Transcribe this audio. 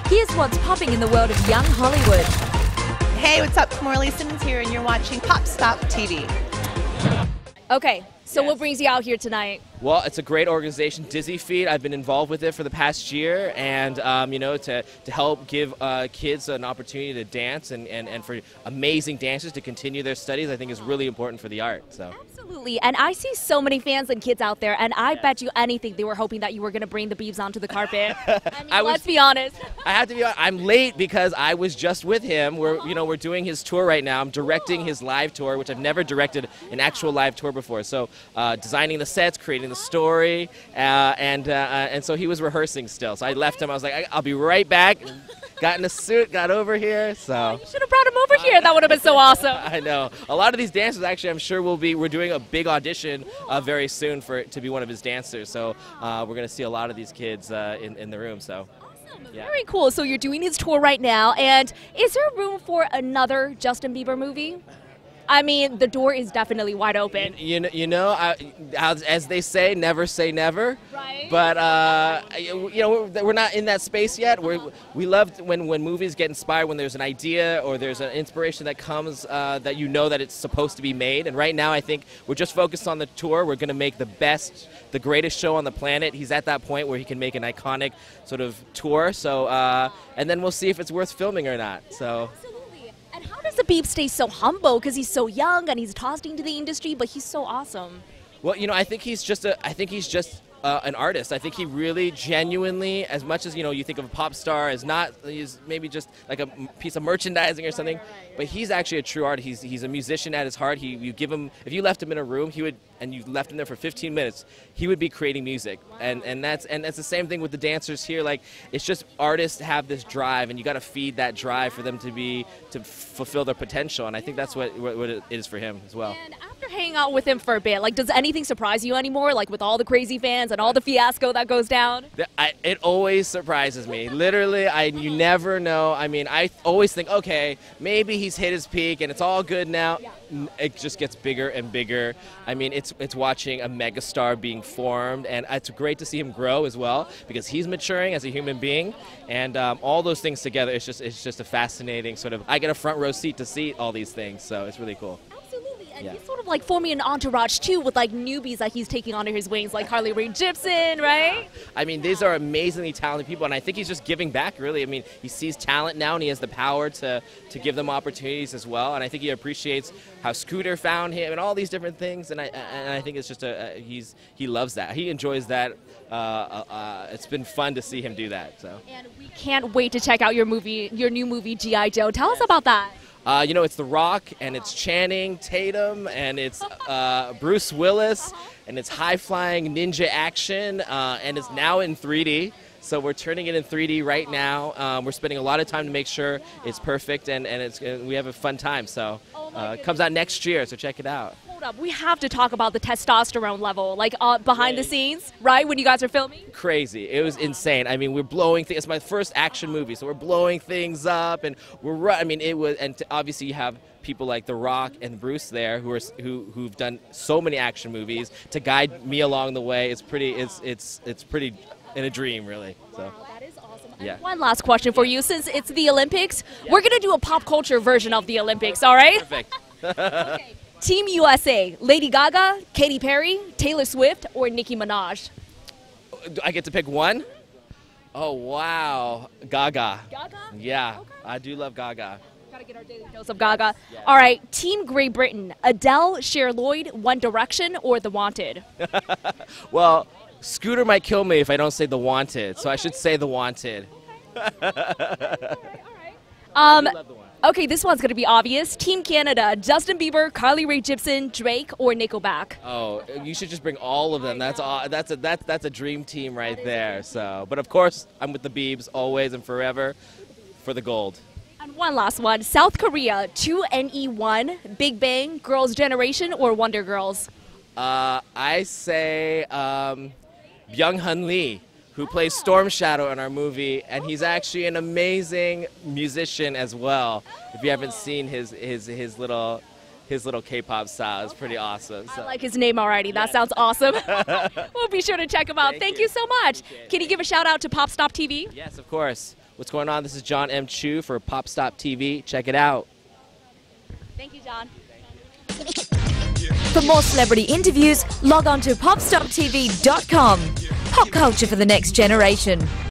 Here's what's popping in the world of young Hollywood. Hey, what's up? Kimberly Simmons here, and you're watching Pop Stop TV. Okay, so Yes. what brings you out here tonight? Well, it's a great organization, Dizzy Feed. I've been involved with it for the past year, and to help give kids an opportunity to dance and for amazing dancers to continue their studies, I think is really important for the art. So. Absolutely, and I see so many fans and kids out there, and I bet you anything they were hoping that you were going to bring the Biebs onto the carpet. I mean, let's be honest. I have to be honest, I'm late because I was just with him. We're doing his tour right now. I'm directing his live tour, which I've never directed an actual live tour before. So designing the sets, creating the story, and so he was rehearsing still. So I left him. I was like, I'll be right back. Got in a suit, got over here. So You should have brought him over here. That would have been so awesome. I know a lot of these dancers. Actually, I'm sure we're doing a big audition very soon to be one of his dancers. So we're gonna see a lot of these kids in the room. So. Yeah. Very cool. So you're doing his tour right now, and is there room for another Justin Bieber movie? I mean, the door is definitely wide open. As they say never. Right. But we're not in that space yet. We love when movies get inspired, when there's an idea or there's an inspiration that comes that that it's supposed to be made. And right now, I think we're just focused on the tour. We're going to make the greatest show on the planet. He's at that point where he can make an iconic sort of tour. So and then we'll see if it's worth filming or not. So. And how does the Biebs stay so humble? Because he's so young and he's tossed into the industry, but he's so awesome. Well, I think he's just an artist. I think he really genuinely, as much as you think of a pop star as he's maybe just like a piece of merchandising or something, but he's actually a true artist. He's a musician at his heart. You give him, if you left him in a room, and you left him there for 15 minutes, he would be creating music. And that's the same thing with the dancers here. Like, it's just artists have this drive, and you got to feed that drive for them to fulfill their potential. And I think that's what it is for him as well. And after hanging out with him for a bit, like, does anything surprise you anymore? Like, with all the crazy fans and all the fiasco that goes down? It always surprises me. Literally, you never know. I mean, I always think, okay, maybe he's hit his peak and it's all good now. It just gets bigger and bigger. I mean, it's watching a megastar being formed, and it's great to see him grow as well, because he's maturing as a human being, and all those things together, it's just a fascinating sort of. I get a front row seat to see all these things, so it's really cool. Absolutely, and Yeah. he's sort of like forming an entourage too, with like newbies that he's taking under his wings, like Carly Rae Jepsen, right? I mean, these are amazingly talented people, and I think he's just giving back, really. I mean, he sees talent now, and he has the power to give them opportunities as well, and I think he appreciates how Scooter found him and all these different things, and I think it's just he loves that. He enjoys that. It's been fun to see him do that. So. And we can't wait to check out your new movie, G.I. Joe. Tell us about that. It's The Rock, and it's Channing Tatum, and it's Bruce Willis, and it's high-flying ninja action, and it's now in 3D. So we're turning it in 3D right now. We're spending a lot of time to make sure it's perfect, and we have a fun time. So it comes out next year, so check it out. Hold up, we have to talk about the testosterone level, like behind the scenes, right, when you guys are filming? Crazy. It was insane. I mean, we're blowing things. It's my first action movie, so we're blowing things up, and obviously you have people like The Rock and Bruce there who've done so many action movies to guide me along the way. It's pretty in a dream, really. So. Wow, that is awesome. Yeah. And one last question for you. Since it's the Olympics, we're going to do a pop culture version of the Olympics, all right? Perfect. Okay. Team USA, Lady Gaga, Katy Perry, Taylor Swift, or Nicki Minaj? I get to pick one? Oh, wow. Gaga. Gaga? Yeah, Okay. I do love Gaga. Gotta get our daily dose of Gaga. Yeah. All right, Team Great Britain, Adele, Cher Lloyd, One Direction, or The Wanted? Well, Scooter might kill me if I don't say The Wanted, so I should say The Wanted. All right. I do love The Wanted. Okay, this one's gonna be obvious. Team Canada, Justin Bieber, Carly Rae Jepsen, Drake, or Nickelback? Oh, you should just bring all of them. That's a dream team right there. So, but of course, I'm with the Biebs always and forever for the gold. And one last one. South Korea, 2NE1, Big Bang, Girls' Generation, or Wonder Girls? I say Byung-hun Lee, who plays Storm Shadow in our movie, and he's actually an amazing musician as well. If you haven't seen his little K-pop style, it's pretty awesome. So. I like his name already. That sounds awesome. We'll be sure to check him out. Thank you so much. Can you give a shout out to Pop Stop TV? Yes, of course. What's going on? This is Jon Chu for Pop Stop TV. Check it out. Thank you, John. For more celebrity interviews, log on to popstoptv.com. Pop culture for the next generation.